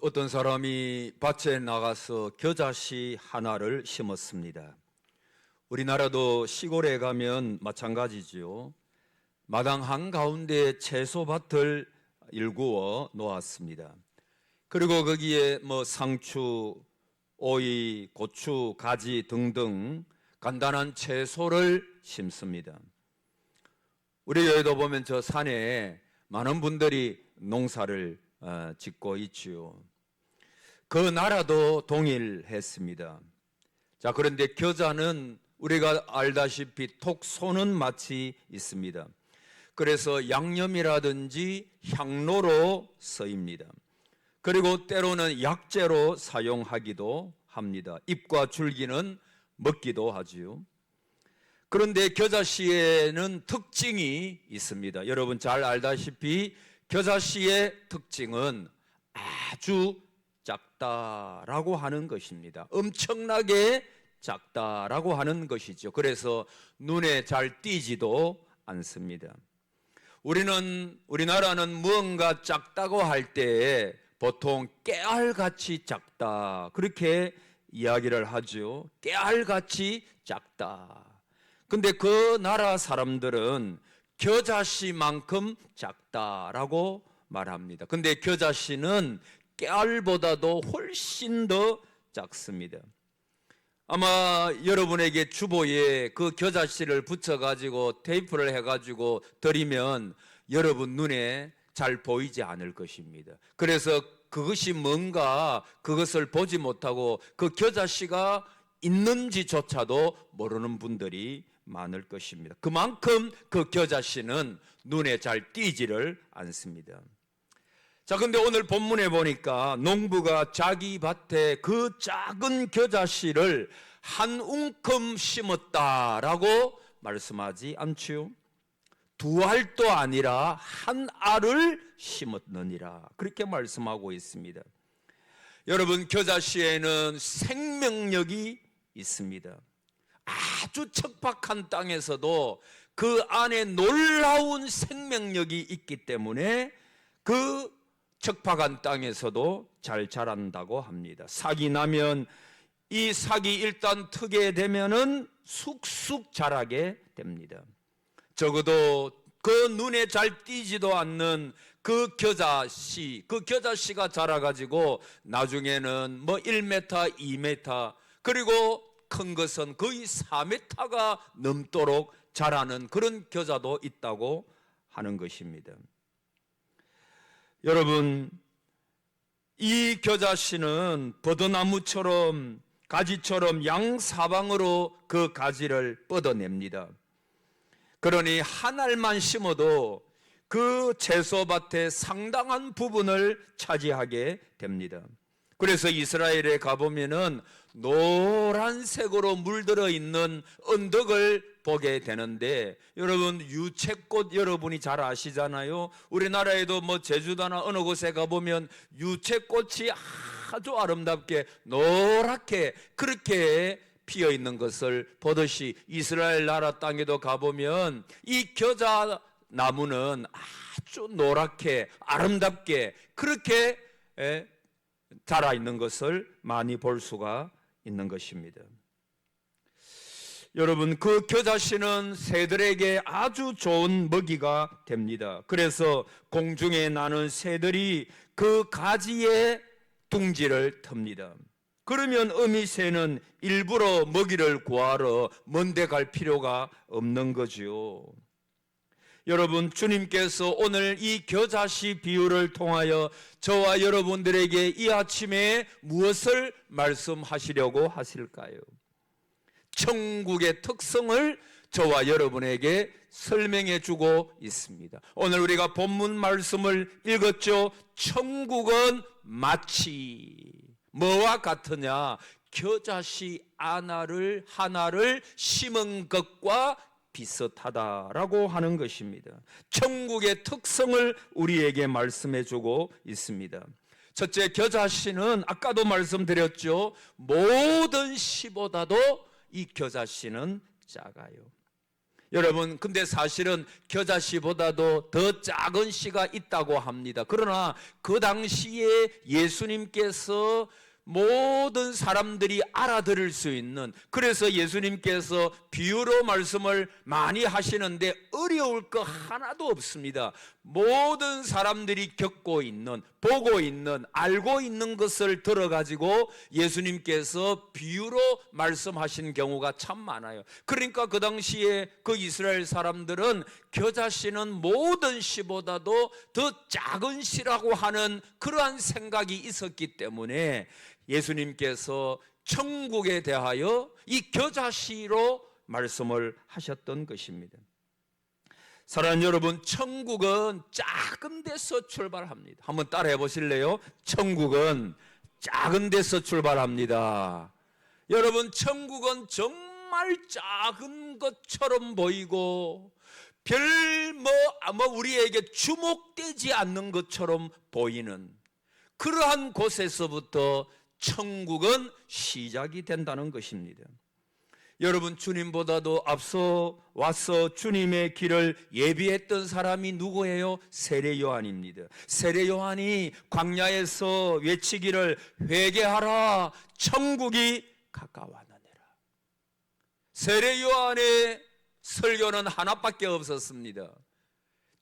어떤 사람이 밭에 나가서 겨자씨 하나를 심었습니다. 우리나라도 시골에 가면 마찬가지지요. 마당 한가운데 채소밭을 일구어 놓았습니다. 그리고 거기에 상추, 오이, 고추, 가지 등등 간단한 채소를 심습니다. 우리 여의도 보면 저 산에 많은 분들이 농사를 짓고 있지요. 그 나라도 동일했습니다. 자, 그런데 겨자는 우리가 알다시피 톡 쏘는 맛이 있습니다. 그래서 양념이라든지 향로로 쓰입니다. 그리고 때로는 약재로 사용하기도 합니다. 잎과 줄기는 먹기도 하지요. 그런데 겨자씨에는 특징이 있습니다. 여러분 잘 알다시피 겨자씨의 특징은 아주 작다라고 하는 것입니다. 엄청나게 작다라고 하는 것이죠. 그래서 눈에 잘 띄지도 않습니다. 우리나라는 무언가 작다고 할 때 보통 깨알같이 작다 그렇게 이야기를 하죠. 깨알같이 작다. 근데 그 나라 사람들은 겨자씨만큼 작다라고 말합니다. 근데 겨자씨는 깨알보다도 훨씬 더 작습니다. 아마 여러분에게 주보에 그 겨자씨를 붙여가지고 테이프를 해가지고 드리면 여러분 눈에 잘 보이지 않을 것입니다. 그래서 그것이 뭔가 그것을 보지 못하고 그 겨자씨가 있는지조차도 모르는 분들이 많을 것입니다. 그만큼 그 겨자씨는 눈에 잘 띄지를 않습니다. 자, 근데 오늘 본문에 보니까 농부가 자기 밭에 그 작은 겨자씨를 한 움큼 심었다라고 말씀하지 않지요. 두 알도 아니라 한 알을 심었느니라 그렇게 말씀하고 있습니다. 여러분, 겨자씨에는 생명력이 있습니다. 아주 척박한 땅에서도 그 안에 놀라운 생명력이 있기 때문에 그 척박한 땅에서도 잘 자란다고 합니다. 싹이 나면 이 싹이 일단 트게 되면은 쑥쑥 자라게 됩니다. 적어도 그 눈에 잘 띄지도 않는 그 겨자씨가 자라가지고 나중에는 1m, 2m 그리고 큰 것은 거의 4m가 넘도록 자라는 그런 겨자도 있다고 하는 것입니다. 여러분, 이 겨자씨는 버드나무처럼 가지처럼 양사방으로 그 가지를 뻗어냅니다. 그러니 한 알만 심어도 그 채소밭의 상당한 부분을 차지하게 됩니다. 그래서 이스라엘에 가보면은 노란색으로 물들어 있는 언덕을 보게 되는데, 여러분 유채꽃 여러분이 잘 아시잖아요. 우리나라에도 제주도나 어느 곳에 가보면 유채꽃이 아주 아름답게 노랗게 그렇게 피어 있는 것을 보듯이 이스라엘 나라 땅에도 가보면 이 겨자 나무는 아주 노랗게 아름답게 그렇게 자라 있는 것을 많이 볼 수가 있는 것입니다. 여러분, 그 겨자씨는 새들에게 아주 좋은 먹이가 됩니다. 그래서 공중에 나는 새들이 그 가지에 둥지를 틉니다. 그러면 어미새는 일부러 먹이를 구하러 먼데 갈 필요가 없는 거지요. 여러분, 주님께서 오늘 이 겨자씨 비유를 통하여 저와 여러분들에게 이 아침에 무엇을 말씀하시려고 하실까요? 천국의 특성을 저와 여러분에게 설명해 주고 있습니다. 오늘 우리가 본문 말씀을 읽었죠. 천국은 마치 뭐와 같으냐? 겨자씨 하나를 심은 것과 비슷하다라고 하는 것입니다. 천국의 특성을 우리에게 말씀해 주고 있습니다. 첫째, 겨자씨는 아까도 여러분, 근데 사실은 겨자씨보다도 더 작은 씨가 있다고 합니다. 그러나 그 당시에 예수님께서 모든 사람들이 알아들을 수 있는, 그래서 예수님께서 비유로 말씀을 많이 하시는데 어려울 거 하나도 없습니다. 모든 사람들이 겪고 있는, 보고 있는, 알고 있는 것을 들어가지고 예수님께서 비유로 말씀하신 경우가 참 많아요. 그러니까 그 당시에 그 이스라엘 사람들은 겨자씨는 모든 씨보다도 더 작은 씨라고 하는 그러한 생각이 있었기 때문에 예수님께서 천국에 대하여 이 겨자씨로 말씀을 하셨던 것입니다. 사랑하는 여러분, 천국은 작은 데서 출발합니다. 한번 따라해 보실래요? 천국은 작은 데서 출발합니다. 여러분, 천국은 정말 작은 것처럼 보이고 우리에게 주목되지 않는 것처럼 보이는 그러한 곳에서부터 천국은 시작이 된다는 것입니다. 여러분, 주님보다도 앞서 와서 주님의 길을 예비했던 사람이 누구예요? 세례 요한입니다. 세례 요한이 광야에서 외치기를 회개하라, 천국이 가까워하느니라. 세례 요한의 설교는 하나밖에 없었습니다.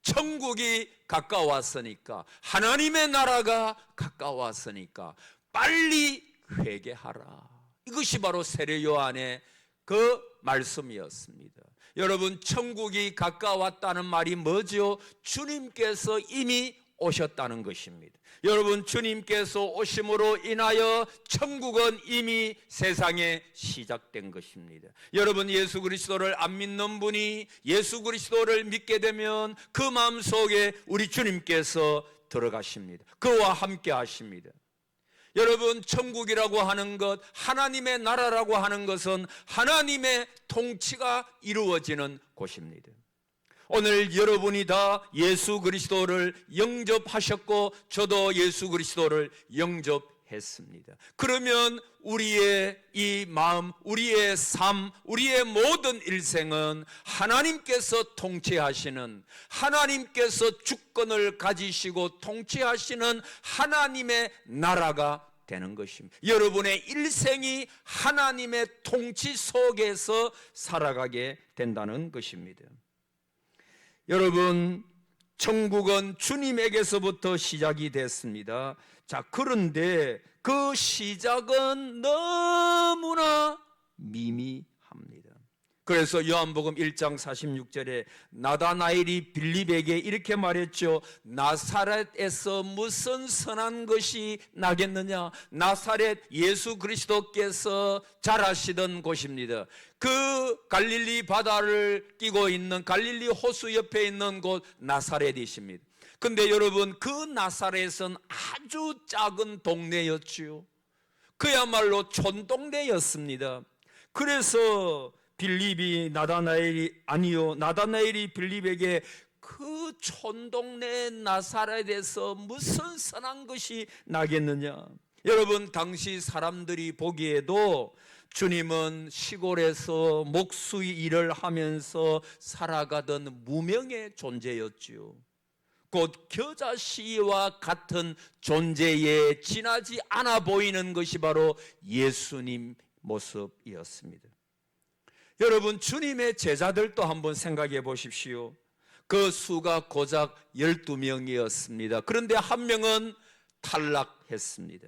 천국이 가까웠으니까, 하나님의 나라가 가까웠으니까 빨리 회개하라. 이것이 바로 세례 요한의 그 말씀이었습니다. 여러분, 천국이 가까웠다는 말이 뭐죠? 주님께서 이미 오셨다는 것입니다. 여러분, 주님께서 오심으로 인하여 천국은 이미 세상에 시작된 것입니다. 여러분, 예수 그리스도를 안 믿는 분이 예수 그리스도를 믿게 되면 그 마음속에 우리 주님께서 들어가십니다. 그와 함께 하십니다. 여러분, 천국이라고 하는 것, 하나님의 나라라고 하는 것은 하나님의 통치가 이루어지는 곳입니다. 오늘 여러분이 다 예수 그리스도를 영접하셨고 저도 예수 그리스도를 영접했습니다. 그러면 우리의 이 마음, 우리의 삶, 우리의 모든 일생은 하나님께서 통치하시는, 하나님께서 주권을 가지시고 통치하시는 하나님의 나라가 되는 것입니다. 여러분의 일생이 하나님의 통치 속에서 살아가게 된다는 것입니다. 여러분, 천국은 주님에게서부터 시작이 됐습니다. 자, 그런데 그 시작은 너무나 미미합니다. 그래서 요한복음 1장 46절에 나다나엘이 빌립에게 이렇게 말했죠. 나사렛에서 무슨 선한 것이 나겠느냐? 나사렛 예수 그리스도께서 자라시던 곳입니다. 그 갈릴리 바다를 끼고 있는 갈릴리 호수 옆에 있는 곳 나사렛이십니다. 근데 여러분, 그 나사렛은 아주 작은 동네였지요. 그야말로 촌동네였습니다. 그래서 나다나엘이 빌립에게 그 촌동네 나사렛에서 무슨 선한 것이 나겠느냐? 여러분, 당시 사람들이 보기에도 주님은 시골에서 목수의 일을 하면서 살아가던 무명의 존재였지요. 곧 겨자씨와 같은 존재에 지나지 않아 보이는 것이 바로 예수님 모습이었습니다. 여러분, 주님의 제자들도 한번 생각해 보십시오. 그 수가 고작 12명이었습니다. 그런데 한 명은 탈락했습니다.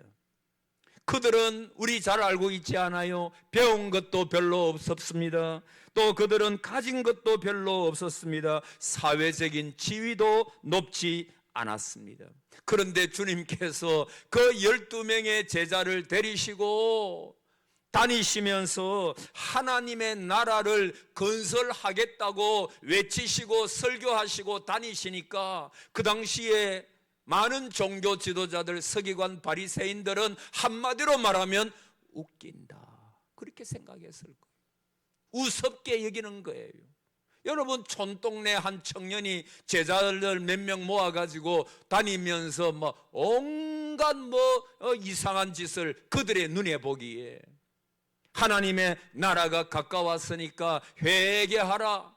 그들은 우리 잘 알고 있지 않아요? 배운 것도 별로 없었습니다. 또 그들은 가진 것도 별로 없었습니다. 사회적인 지위도 높지 않았습니다. 그런데 주님께서 그 12명의 제자를 데리시고 다니시면서 하나님의 나라를 건설하겠다고 외치시고 설교하시고 다니시니까 그 당시에 많은 종교 지도자들, 서기관, 바리새인들은 한마디로 말하면 웃긴다, 그렇게 생각했을 거예요. 우습게 여기는 거예요. 여러분, 촌동네 한 청년이 제자들 몇 명 모아가지고 다니면서 온갖 이상한 짓을 그들의 눈에 보기에 하나님의 나라가 가까웠으니까 회개하라,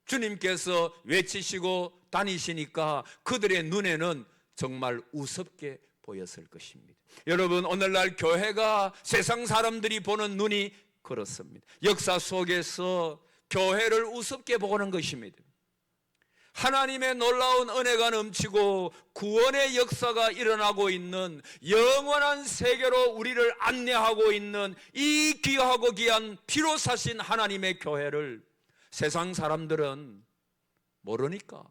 주님께서 외치시고 다니시니까 그들의 눈에는 정말 우습게 보였을 것입니다. 여러분, 오늘날 교회가 세상 사람들이 보는 눈이 그렇습니다. 역사 속에서 교회를 우습게 보는 것입니다. 하나님의 놀라운 은혜가 넘치고 구원의 역사가 일어나고 있는 영원한 세계로 우리를 안내하고 있는 이 귀하고 귀한 피로 사신 하나님의 교회를 세상 사람들은 모르니까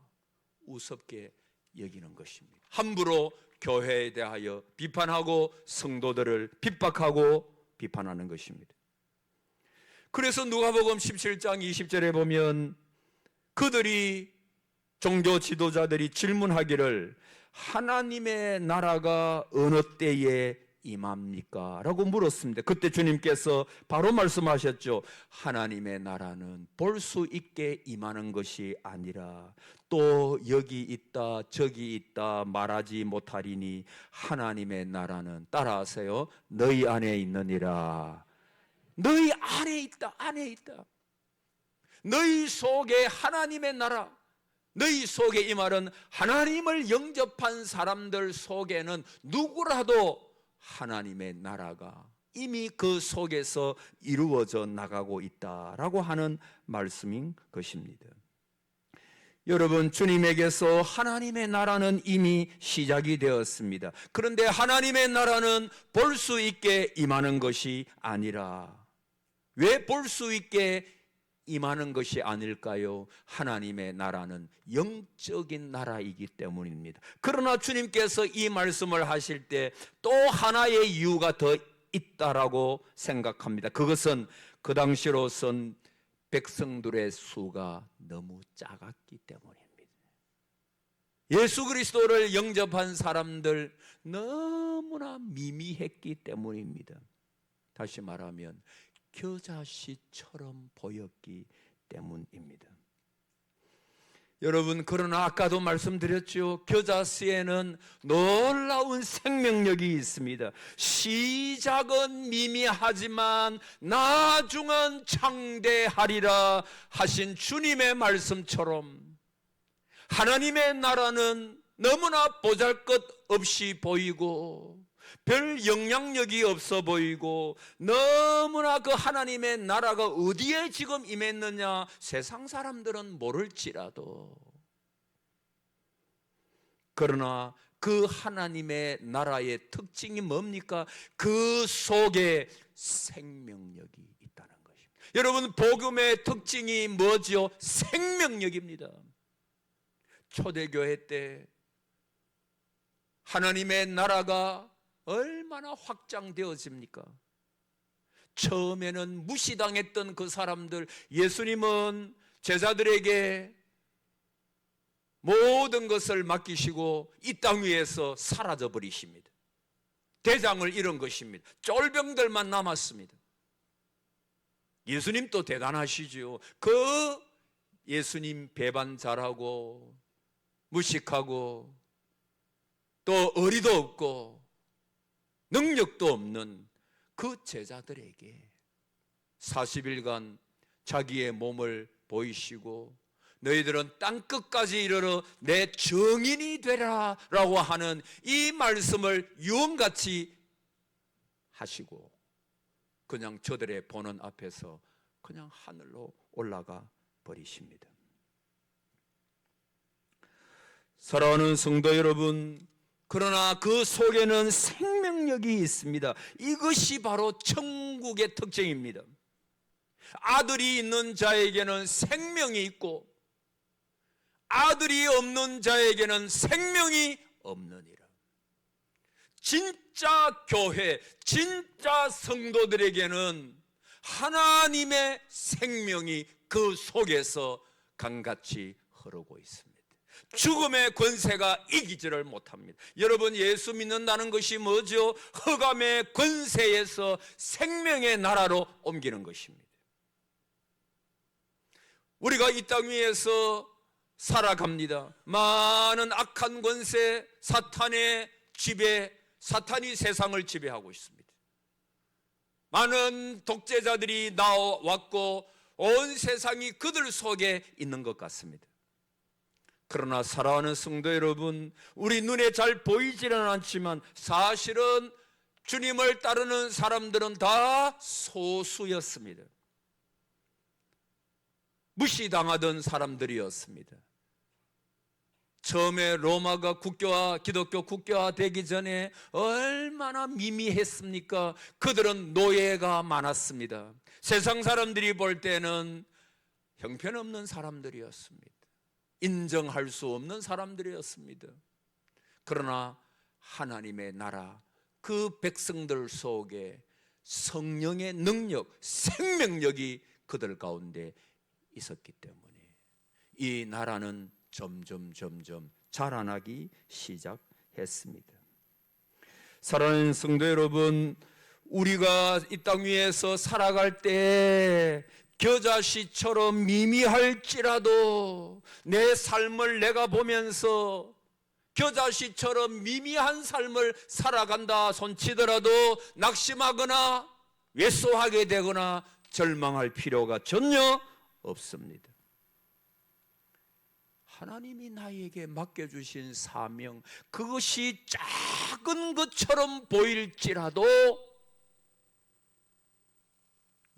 우습게 여기는 것입니다. 함부로 교회에 대하여 비판하고 성도들을 핍박하고 비판하는 것입니다. 그래서 누가복음 17장 20절에 보면 그들이 종교 지도자들이 질문하기를 하나님의 나라가 어느 때에 임합니까? 라고 물었습니다. 그때 주님께서 바로 말씀하셨죠. 하나님의 나라는 볼 수 있게 임하는 것이 아니라 또 여기 있다 저기 있다 말하지 못하리니 하나님의 나라는, 따라하세요, 너희 안에 있느니라. 너희 안에 있다, 안에 있다. 너희 속에 하나님의 나라, 너희 속에 이 말은 하나님을 영접한 사람들 속에는 누구라도 하나님의 나라가 이미 그 속에서 이루어져 나가고 있다라고 하는 말씀인 것입니다. 여러분, 주님에게서 하나님의 나라는 이미 시작이 되었습니다. 그런데 하나님의 나라는 볼 수 있게 임하는 것이 아니라, 왜 볼 수 있게 임하는 것이 아닐까요? 하나님의 나라는 영적인 나라이기 때문입니다. 그러나 주님께서 이 말씀을 하실 때 또 하나의 이유가 더 있다라고 생각합니다. 그것은 그 당시로선 백성들의 수가 너무 작았기 때문입니다. 예수 그리스도를 영접한 사람들 너무나 미미했기 때문입니다. 다시 말하면 겨자씨처럼 보였기 때문입니다. 여러분, 그러나 아까도 말씀드렸죠. 겨자씨에는 놀라운 생명력이 있습니다. 시작은 미미하지만 나중은 창대하리라 하신 주님의 말씀처럼 하나님의 나라는 너무나 보잘것없이 보이고 별 영향력이 없어 보이고 너무나 그 하나님의 나라가 어디에 지금 임했느냐 세상 사람들은 모를지라도, 그러나 그 하나님의 나라의 특징이 뭡니까? 그 속에 생명력이 있다는 것입니다. 여러분, 복음의 특징이 뭐죠? 생명력입니다. 초대교회 때 하나님의 나라가 얼마나 확장되어집니까? 처음에는 무시당했던 그 사람들, 예수님은 제자들에게 모든 것을 맡기시고 이 땅 위에서 사라져 버리십니다. 대장을 잃은 것입니다. 쫄병들만 남았습니다. 예수님 또 대단하시죠. 그 예수님 배반 잘하고 무식하고 또 어리도 없고 능력도 없는 그 제자들에게 40일간 자기의 몸을 보이시고 너희들은 땅끝까지 이르러 내 증인이 되라 라고 하는 이 말씀을 유언같이 하시고 그냥 저들의 보는 앞에서 그냥 하늘로 올라가 버리십니다. 사랑하는 성도 여러분, 그러나 그 속에는 생명력이 있습니다. 이것이 바로 천국의 특징입니다. 아들이 있는 자에게는 생명이 있고 아들이 없는 자에게는 생명이 없느니라. 진짜 교회, 진짜 성도들에게는 하나님의 생명이 그 속에서 강같이 흐르고 있습니다. 죽음의 권세가 이기지를 못합니다. 여러분, 예수 믿는다는 것이 뭐죠? 흑암의 권세에서 생명의 나라로 옮기는 것입니다. 우리가 이 땅 위에서 살아갑니다. 많은 악한 권세, 사탄의 지배, 사탄이 세상을 지배하고 있습니다. 많은 독재자들이 나왔고 온 세상이 그들 속에 있는 것 같습니다. 그러나 사랑하는 성도 여러분, 우리 눈에 잘 보이지는 않지만 사실은 주님을 따르는 사람들은 다 소수였습니다. 무시당하던 사람들이었습니다. 처음에 로마가 기독교 국교화 되기 전에 얼마나 미미했습니까? 그들은 노예가 많았습니다. 세상 사람들이 볼 때는 형편없는 사람들이었습니다. 인정할 수 없는 사람들이었습니다. 그러나 하나님의 나라, 그 백성들 속에 성령의 능력, 생명력이 그들 가운데 있었기 때문에 이 나라는 점점 자라나기 시작했습니다. 사랑하는 성도 여러분, 우리가 이 땅 위에서 살아갈 때 겨자씨처럼 미미할지라도 내 삶을 내가 보면서 겨자씨처럼 미미한 삶을 살아간다 손치더라도 낙심하거나 왜소하게 되거나 절망할 필요가 전혀 없습니다. 하나님이 나에게 맡겨주신 사명, 그것이 작은 것처럼 보일지라도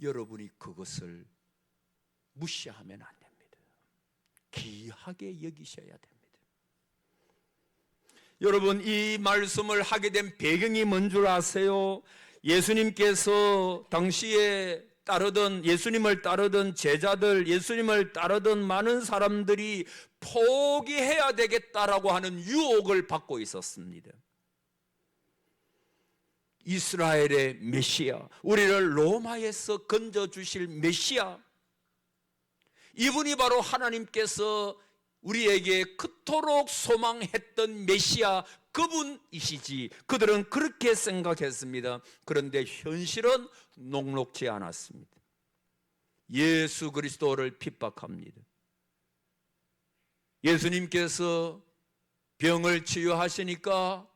여러분이 그것을 무시하면 안 됩니다. 귀하게 여기셔야 됩니다. 여러분, 이 말씀을 하게 된 배경이 뭔 줄 아세요? 예수님께서 당시에 예수님을 따르던 제자들, 예수님을 따르던 많은 사람들이 포기해야 되겠다라고 하는 유혹을 받고 있었습니다. 이스라엘의 메시아, 우리를 로마에서 건져주실 메시아, 이분이 바로 하나님께서 우리에게 그토록 소망했던 메시아, 그분이시지. 그들은 그렇게 생각했습니다. 그런데 현실은 녹록지 않았습니다. 예수 그리스도를 핍박합니다. 예수님께서 병을 치유하시니까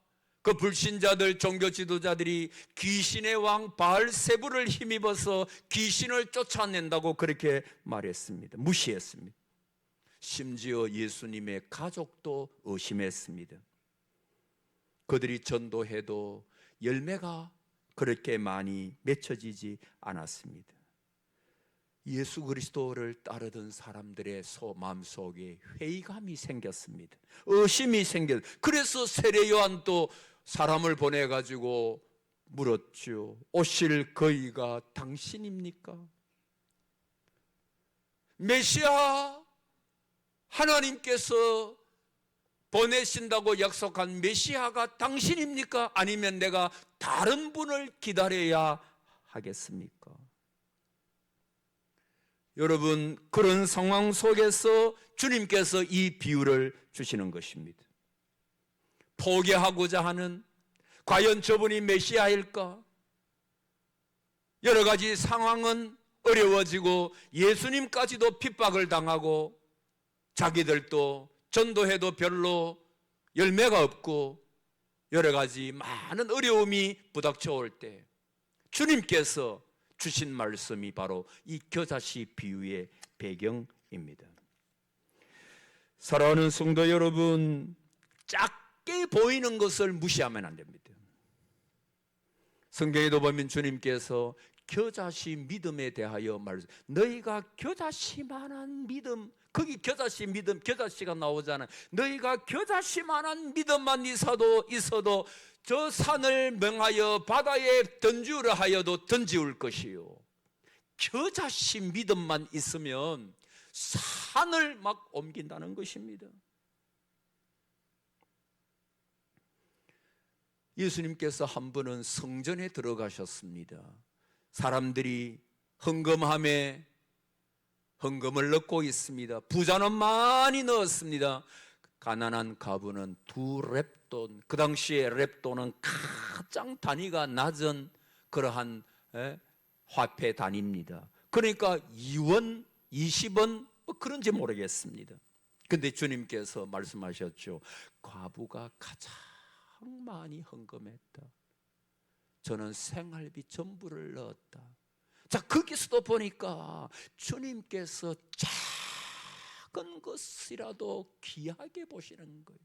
그 불신자들, 종교 지도자들이 귀신의 왕 바알세불을 힘입어서 귀신을 쫓아낸다고 그렇게 말했습니다. 무시했습니다. 심지어 예수님의 가족도 의심했습니다. 그들이 전도해도 열매가 그렇게 많이 맺혀지지 않았습니다. 예수 그리스도를 따르던 사람들의 마음속에 회의감이 생겼습니다. 의심이 그래서 세례 요한도 사람을 보내가지고 물었죠. 오실 그이가 당신입니까? 메시아, 하나님께서 보내신다고 약속한 메시아가 당신입니까? 아니면 내가 다른 분을 기다려야 하겠습니까? 여러분, 그런 상황 속에서 주님께서 이 비유를 주시는 것입니다. 포기하고자 하는, 과연 저분이 메시아일까? 여러 가지 상황은 어려워지고 예수님까지도 핍박을 당하고 자기들도 전도해도 별로 열매가 없고 여러 가지 많은 어려움이 부닥쳐 올 때 주님께서 주신 말씀이 바로 이 겨자씨 비유의 배경입니다. 사랑하는 성도 여러분, 작게 보이는 것을 무시하면 안 됩니다. 성경에도 보면 주님께서 겨자씨 믿음에 대하여 너희가 겨자씨만한 믿음, 거기 겨자씨 믿음, 겨자씨가 나오잖아요. 너희가 겨자씨만한 믿음만 있어도 저 산을 명하여 바다에 던지우라 하여도 던지울 것이요. 겨자씨 믿음만 있으면 산을 막 옮긴다는 것입니다. 예수님께서 한 번은 성전에 들어가셨습니다. 사람들이 헌금함에 헌금을 넣고 있습니다. 부자는 많이 넣었습니다. 가난한 가부는 2렙돈, 그 당시에 렙돈은 가장 단위가 낮은 그러한 화폐 단위입니다. 그러니까 2원, 20원 그런지 모르겠습니다. 근데 주님께서 말씀하셨죠. 과부가 가장 많이 헌금했다. 저는 생활비 전부를 넣었다. 자, 거기서도 보니까 주님께서 작은 것이라도 귀하게 보시는 거예요.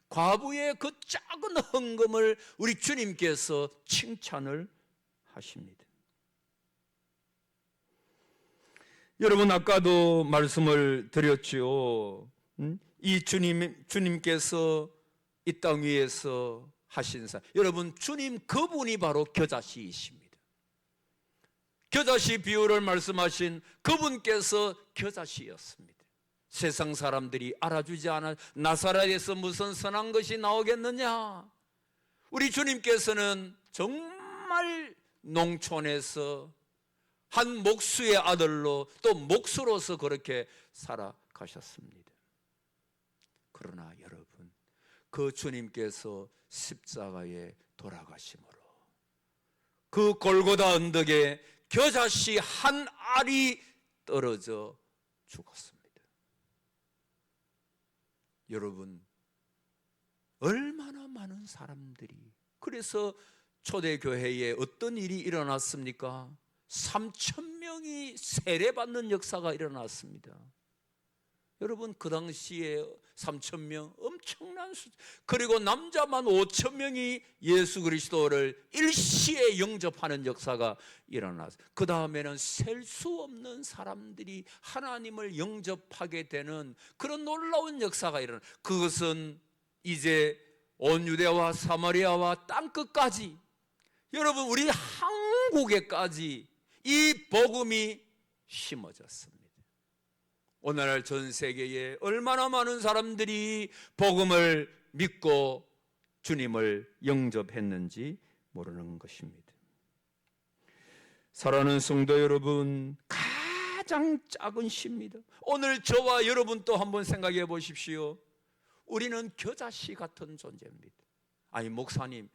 과부의 그 작은 헌금을 우리 주님께서 칭찬을 하십니다. 여러분, 아까도 말씀을 드렸지요. 이 주님께서 이 땅 위에서 하신 사, 여러분, 주님 그분이 바로 겨자씨이십니다. 겨자씨 비유를 말씀하신 그분께서 겨자씨였습니다. 세상 사람들이 알아주지 않아 나사렛에서 무슨 선한 것이 나오겠느냐? 우리 주님께서는 정말 농촌에서 한 목수의 아들로 또 목수로서 그렇게 살아가셨습니다. 그러나 여러분, 그 주님께서 십자가에 돌아가심으로 그 골고다 언덕에 겨자씨 한 알이 떨어져 죽었습니다. 여러분, 얼마나 많은 사람들이, 그래서 초대교회에 어떤 일이 일어났습니까? 3,000명이 세례받는 역사가 일어났습니다. 여러분, 그 당시에 3,000명 엄청난 숫자, 그리고 남자만 5,000명이 예수 그리스도를 일시에 영접하는 역사가 일어났어요. 그 다음에는 셀 수 없는 사람들이 하나님을 영접하게 되는 그런 놀라운 역사가 일어났어요. 그것은 이제 온 유대와 사마리아와 땅끝까지, 여러분, 우리 한국에까지 이 복음이 심어졌습니다. 오늘날 전 세계에 얼마나 많은 사람들이 복음을 믿고 주님을 영접했는지 모르는 것입니다. 사랑하는 성도 여러분, 가장 작은 시입니다. 오늘 저와 여러분 또 한번 생각해 보십시오. 우리는 겨자씨 같은 존재입니다. 아니, 목사님,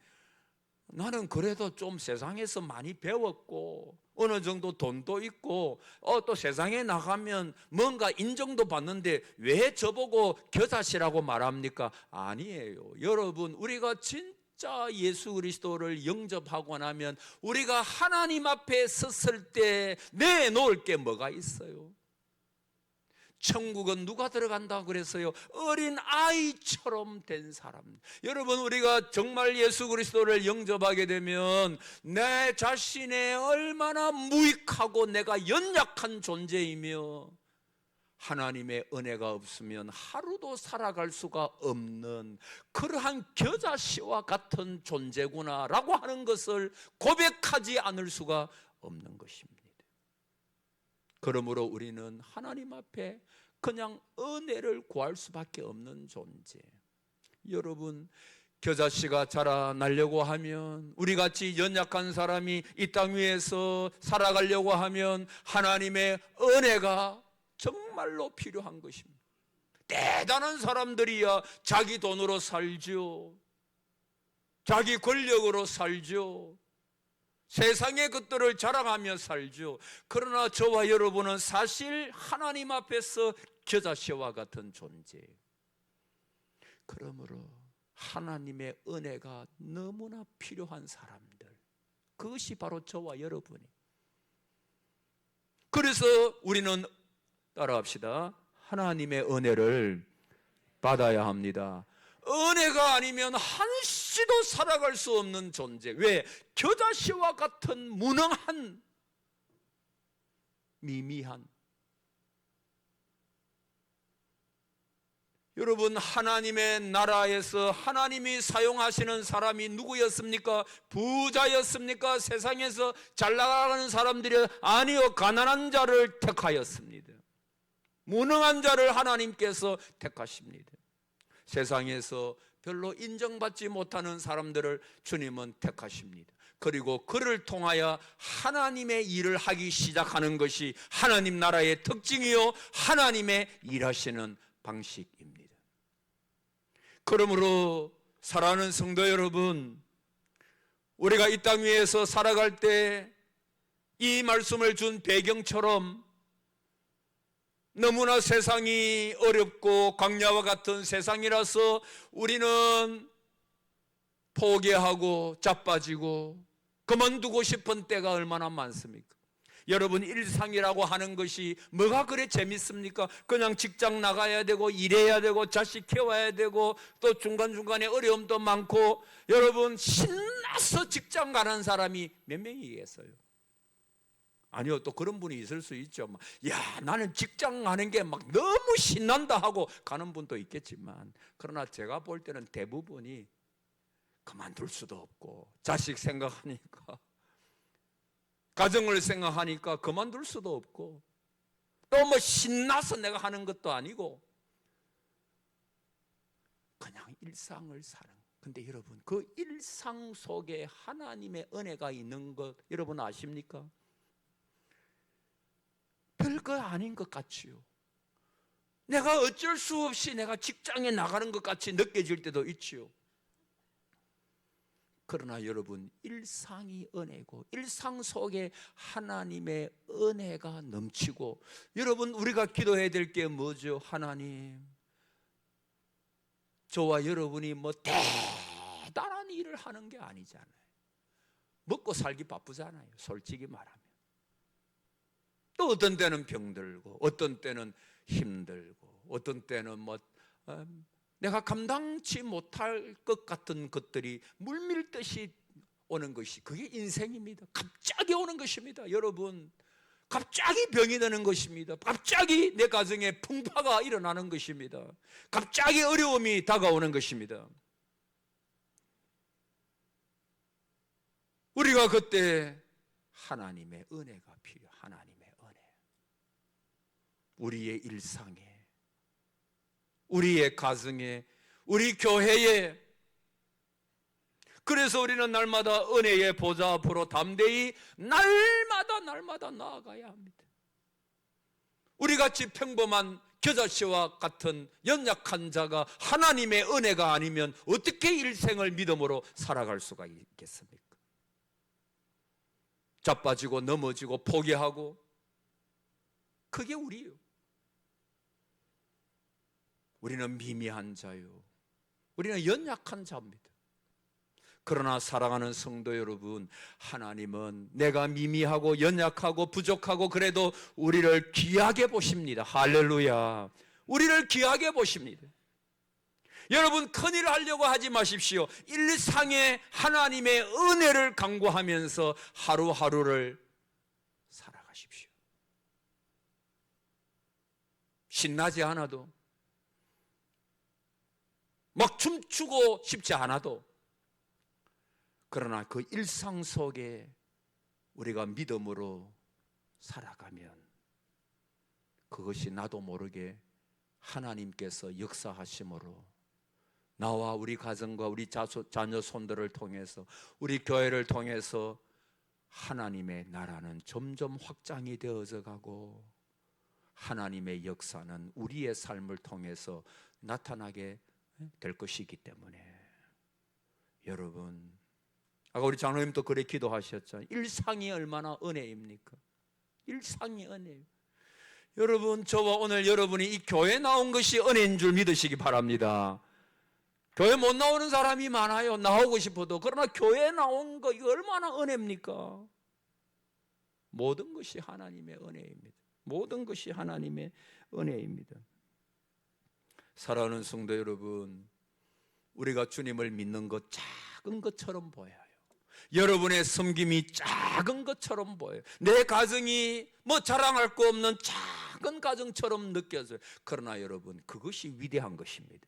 나는 그래도 좀 세상에서 많이 배웠고 어느 정도 돈도 있고 또 세상에 나가면 뭔가 인정도 받는데 왜 저보고 겨자씨라고 말합니까? 아니에요. 여러분, 우리가 진짜 예수 그리스도를 영접하고 나면 우리가 하나님 앞에 섰을 때 내놓을 게 뭐가 있어요? 천국은 누가 들어간다고 그랬어요? 어린 아이처럼 된 사람. 여러분, 우리가 정말 예수 그리스도를 영접하게 되면 내 자신의 얼마나 무익하고 내가 연약한 존재이며 하나님의 은혜가 없으면 하루도 살아갈 수가 없는 그러한 겨자씨와 같은 존재구나라고 하는 것을 고백하지 않을 수가 없는 것입니다. 그러므로 우리는 하나님 앞에 그냥 은혜를 구할 수밖에 없는 존재. 여러분, 겨자씨가 자라나려고 하면, 우리같이 연약한 사람이 이 땅 위에서 살아가려고 하면 하나님의 은혜가 정말로 필요한 것입니다. 대단한 사람들이야 자기 돈으로 살죠. 자기 권력으로 살죠. 세상의 것들을 자랑하며 살죠. 그러나 저와 여러분은 사실 하나님 앞에서 겨자씨와 같은 존재. 그러므로 하나님의 은혜가 너무나 필요한 사람들, 그것이 바로 저와 여러분이. 그래서 우리는 따라합시다. 하나님의 은혜를 받아야 합니다. 은혜가 아니면 한시도 살아갈 수 없는 존재. 왜? 겨자씨와 같은 무능한, 미미한. 여러분, 하나님의 나라에서 하나님이 사용하시는 사람이 누구였습니까? 부자였습니까? 세상에서 잘 나가는 사람들이 아니요, 가난한 자를 택하였습니다. 무능한 자를 하나님께서 택하십니다. 세상에서 별로 인정받지 못하는 사람들을 주님은 택하십니다. 그리고 그를 통하여 하나님의 일을 하기 시작하는 것이 하나님 나라의 특징이요, 하나님의 일하시는 방식입니다. 그러므로 사랑하는 성도 여러분, 우리가 이 땅 위에서 살아갈 때 이 말씀을 준 배경처럼 너무나 세상이 어렵고 광야와 같은 세상이라서 우리는 포기하고 자빠지고 그만두고 싶은 때가 얼마나 많습니까? 여러분, 일상이라고 하는 것이 뭐가 그래 재밌습니까? 그냥 직장 나가야 되고 일해야 되고 자식 키워야 되고 또 중간중간에 어려움도 많고, 여러분 신나서 직장 가는 사람이 몇 명이겠어요? 아니요, 또 그런 분이 있을 수 있죠. 야, 나는 직장 가는 게 막 너무 신난다 하고 가는 분도 있겠지만, 그러나 제가 볼 때는 대부분이 그만둘 수도 없고, 자식 생각하니까, 가정을 생각하니까 그만둘 수도 없고, 또 뭐 신나서 내가 하는 것도 아니고 그냥 일상을 사는. 근데 여러분, 그 일상 속에 하나님의 은혜가 있는 것 여러분 아십니까? 별거 아닌 것 같지요. 내가 어쩔 수 없이 내가 직장에 나가는 것 같이 느껴질 때도 있지요. 그러나 여러분, 일상이 은혜고 일상 속에 하나님의 은혜가 넘치고, 여러분 우리가 기도해야 될 게 뭐죠? 하나님, 저와 여러분이 뭐 대단한 일을 하는 게 아니잖아요. 먹고 살기 바쁘잖아요, 솔직히 말하면. 또 어떤 때는 병들고, 어떤 때는 힘들고, 어떤 때는 내가 감당치 못할 것 같은 것들이 물밀듯이 오는 것이, 그게 인생입니다. 갑자기 오는 것입니다. 여러분, 갑자기 병이 드는 것입니다. 갑자기 내 가정에 풍파가 일어나는 것입니다. 갑자기 어려움이 다가오는 것입니다. 우리가 그때 하나님의 은혜가 필요해요. 하나님의 은혜. 우리의 일상에, 우리의 가정에, 우리 교회에. 그래서 우리는 날마다 은혜의 보좌 앞으로 담대히 날마다 나아가야 합니다. 우리같이 평범한 겨자씨와 같은 연약한 자가 하나님의 은혜가 아니면 어떻게 일생을 믿음으로 살아갈 수가 있겠습니까? 자빠지고 넘어지고 포기하고, 그게 우리예요. 우리는 미미한 자요, 우리는 연약한 자입니다. 그러나 사랑하는 성도 여러분, 하나님은 내가 미미하고 연약하고 부족하고 그래도 우리를 귀하게 보십니다. 할렐루야. 우리를 귀하게 보십니다. 여러분, 큰일 하려고 하지 마십시오. 일상의 하나님의 은혜를 간구하면서 하루하루를 살아가십시오. 신나지 않아도, 막 춤추고 싶지 않아도, 그러나 그 일상 속에 우리가 믿음으로 살아가면 그것이 나도 모르게 하나님께서 역사하심으로 나와 우리 가정과 우리 자녀 손들을 통해서, 우리 교회를 통해서 하나님의 나라는 점점 확장이 되어져 가고, 하나님의 역사는 우리의 삶을 통해서 나타나게 될 것이기 때문에, 여러분, 아까 우리 장로님도 그래 기도하셨죠. 일상이 얼마나 은혜입니까? 일상이 은혜예요. 여러분, 저와 오늘 여러분이 이 교회 나온 것이 은혜인 줄 믿으시기 바랍니다. 교회 못 나오는 사람이 많아요. 나오고 싶어도. 그러나 교회 나온 거, 이거 얼마나 은혜입니까? 모든 것이 하나님의 은혜입니다. 모든 것이 하나님의 은혜입니다. 사랑하는 성도 여러분, 우리가 주님을 믿는 것 작은 것처럼 보여요. 여러분의 섬김이 작은 것처럼 보여요. 내 가정이 뭐 자랑할 거 없는 작은 가정처럼 느껴져요. 그러나 여러분, 그것이 위대한 것입니다.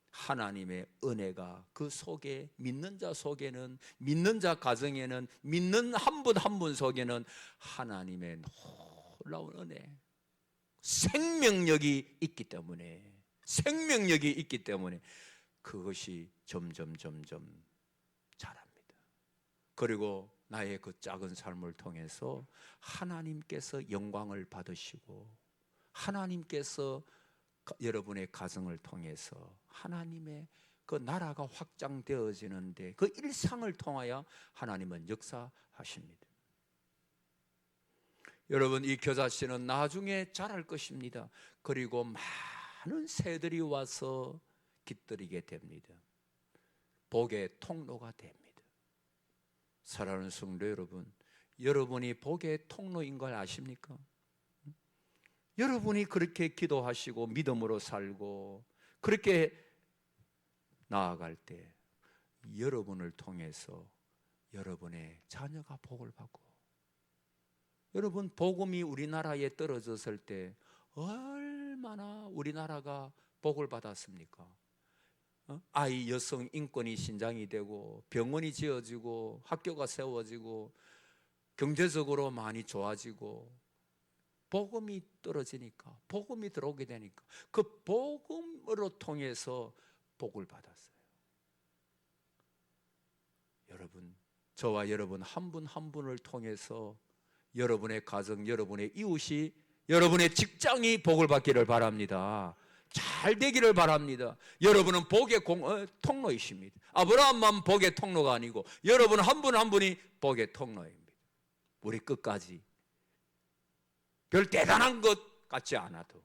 하나님의 은혜가 그 속에, 믿는 자 속에는, 믿는 자 가정에는, 믿는 한 분 한 분 속에는 하나님의 놀라운 은혜, 생명력이 있기 때문에, 생명력이 있기 때문에 그것이 점점 자랍니다. 그리고 나의 그 작은 삶을 통해서 하나님께서 영광을 받으시고, 하나님께서 여러분의 가정을 통해서 하나님의 그 나라가 확장되어지는데, 그 일상을 통하여 하나님은 역사하십니다. 여러분, 이 겨자씨는 나중에 자랄 것입니다. 그리고 많은 새들이 와서 깃들이게 됩니다. 복의 통로가 됩니다. 사랑하는 성도 여러분, 여러분이 복의 통로인 걸 아십니까? 여러분이 그렇게 기도하시고 믿음으로 살고 그렇게 나아갈 때 여러분을 통해서 여러분의 자녀가 복을 받고, 여러분 복음이 우리나라에 떨어졌을 때 얼마나 우리나라가 복을 받았습니까? 아이 여성 인권이 신장이 되고 병원이 지어지고 학교가 세워지고 경제적으로 많이 좋아지고, 복음이 떨어지니까, 복음이 들어오게 되니까 그 복음으로 통해서 복을 받았어요. 여러분, 저와 여러분 한 분 한 분을 통해서 여러분의 가정, 여러분의 이웃이, 여러분의 직장이 복을 받기를 바랍니다. 잘 되기를 바랍니다. 여러분은 복의 통로이십니다. 아브라함만 복의 통로가 아니고 여러분 한 분 한 분이 복의 통로입니다. 우리 끝까지 별 대단한 것 같지 않아도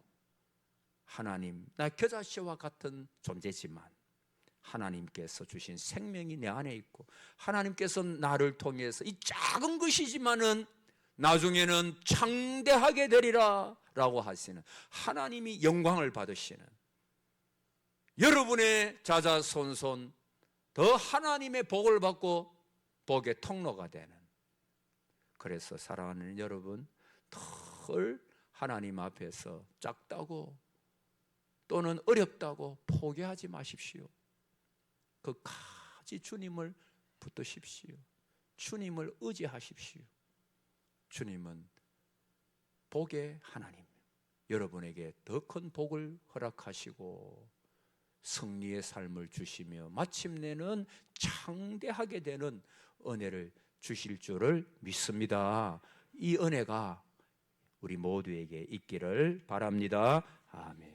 하나님, 나 겨자씨와 같은 존재지만 하나님께서 주신 생명이 내 안에 있고 하나님께서 나를 통해서 이 작은 것이지만은 나중에는 창대하게 되리라 라고 하시는, 하나님이 영광을 받으시는, 여러분의 자자손손 더 하나님의 복을 받고 복의 통로가 되는, 그래서 사랑하는 여러분, 덜 하나님 앞에서 작다고 또는 어렵다고 포기하지 마십시오. 끝까지 주님을 붙드십시오. 주님을 의지하십시오. 주님은 복의 하나님, 여러분에게 더 큰 복을 허락하시고 승리의 삶을 주시며 마침내는 창대하게 되는 은혜를 주실 줄을 믿습니다. 이 은혜가 우리 모두에게 있기를 바랍니다. 아멘.